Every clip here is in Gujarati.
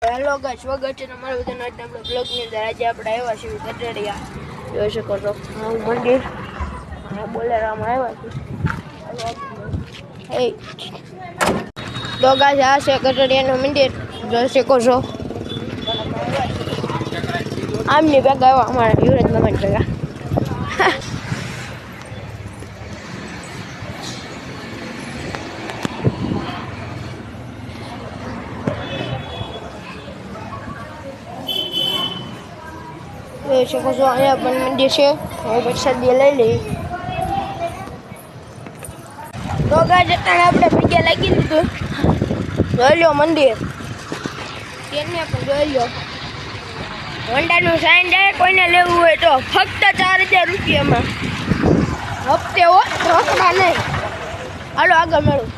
હેલો ગાઈસ, સ્વાગત છે તમારું બધાનું આજના આપણા બ્લોગની અંદર. આજે આપણે આવ્યા છીએ ગઢડિયા. જોઈ શકો છો મંદિર. બોલેરામાં આવ્યા છીએ. તો ગાઈસ, આ છે ગઢડિયાનું મંદિર. જોઈ શકો છો. આમની ભેગા આવ્યા અમારા યુવરાજ મામાની ભેગા. જોઈ શકો છો અહીંયા પણ મંદિર છે. હવે પ્રસાદી લઈ લઈ. તો ગાઈસ, અત્યારે આપણે પગે લાગી દીધું. જોઈ લો મંદિર તેને પણ જોઈ લો. હોન્ડાનું સાઈન જાય કોઈને લેવું હોય તો ફક્ત 4000 રૂપિયામાં. હપ્તે હો, રોકડા નહીં. હાલો આગળ મળું.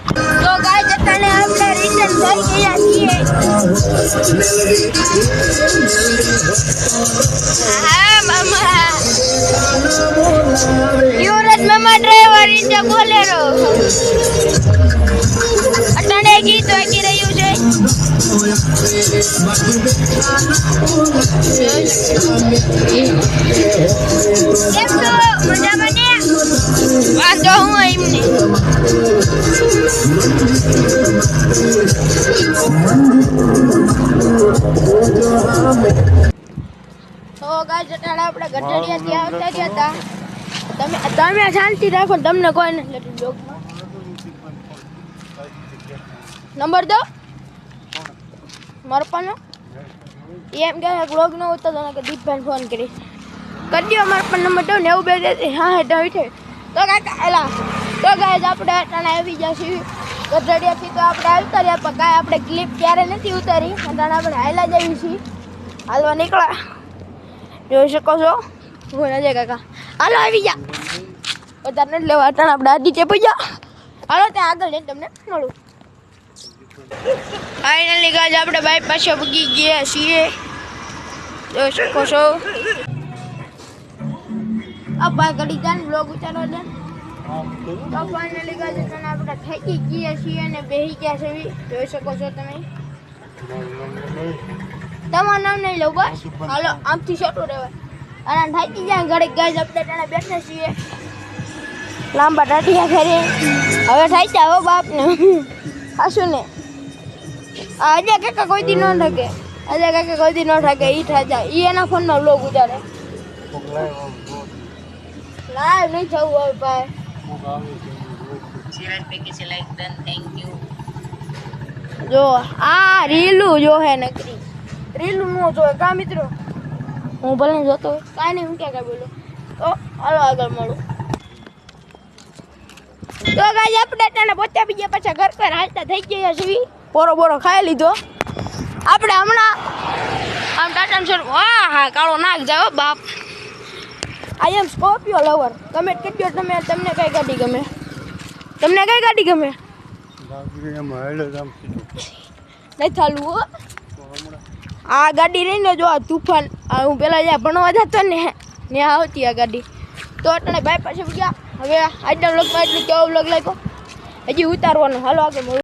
તો ગાઈસ, અત્યારે આપણે રિટર્ન થઈ ગયા છીએ. હા મામા, યુવરાજ મામા ડ્રાઈવર ઇન્જે બોલેરો. અત્યારે ગીત વાગી રહ્યું છે. કેમ છો? મજામાં ને? વાંધો હું એમને. તો ગાઈસ, અત્યારે આપણે ગઢડિયાથી આવતા ગયા હતા. તમે શાંતિ રાખો, તમને કોઈ નથી લેતું બ્લોગમાં. નંબર દો મારો પાનો. એમ કે બ્લોગ ન હોતો તો કે દીપભાઈ ફોન કરી દો. મારો પણ નંબર દો 92 હા તો કાકા એલા. તો ગાઈસ, આપણે અટાણે આવી ગયા છીએ ગઢડિયાથી. તો આપણે આવતા રહ્યા પણ કાંઈ આપણે ક્લિપ ક્યારે નથી ઉતારી. અટાણે આપણે હાલ્યા જઈએ છીએ. હાલવા નીકળ્યા. જોઈ શકો છો. હું નજે કાકા હાલો આવી ગયા. વધારે નથી લેવા. અટાણે આપણે આદિત્ય પૂજા. હાલો ત્યાં આગળ જઈને તમને મળું. ફાઇનલી ગાઈસ, આપણે બાઈક પાસે પૂગી ગયા છીએ. જોઈ શકો છો. આ ભાઈ ઘડી જાય બ્લોગ ઉતારો દે. તો ફાઇનલી ગાઈસ, આપણે થઈ ગયા છીએ અને બેસી ગયા છે. જોઈ શકો છો તમે. તમારું નામ નહીં લો બસ. હાલો આમથી છોટું રહેવાય. અને થાકી જાય ઘડીક ગાઈસ, આપણે ત્યાં બેઠા છીએ. લાંબા ટાટિયા ફેરી હવે થાય જાય. હો બાપને હાશું ને. અજય કાકા કોઈ દી ન ઠકે. અજય કાકા કોઈ દી ન ઠકે. ઈ થાય ઈ એના ફોનનો બ્લોગ ઉતારે. લાઈવ નહીં થવું હવે ભાઈ. સિરાજ પેકી છે લાઈક ડન. Thank you. જો આ રીલું જો હે નકરી. રીલું નો જોવે કા મિત્રો. હું ભલે જોતો હોય કાંઈ નહીં. હું ક્યાં બોલું. તો હાલો આગળ મળું. તો ગાઈસ, આપણે ત્યાં પહોંચ્યા બીજા પાછા ઘર પર હાલતા થઈ ગયા છીએ. પોરો બોરો ખાઈ લીધો. આપણે હમણાં આમ ટાટા સર. વાહ હા, કાળો નાક જાય બાપ. આઈ એમ સ્કોર્પિયો લવર. કમેન્ટ કરજો તમને કઈ ગાડી ગમે. તમને કઈ ગાડી ગમે? નહીં ચાલુ હો. આ ગાડી રહીને જો આ તુફાન. હું પેલા જ્યાં ભણવા જતો ને ત્યાં આવતી આ ગાડી. તો અટાણે બાય પાસે ગયા. હવે આજના બ્લોગમાં એટલું કેવો બ્લોગ લાગ્યો હજી ઉતારવાનો. હાલો આગળ મળું.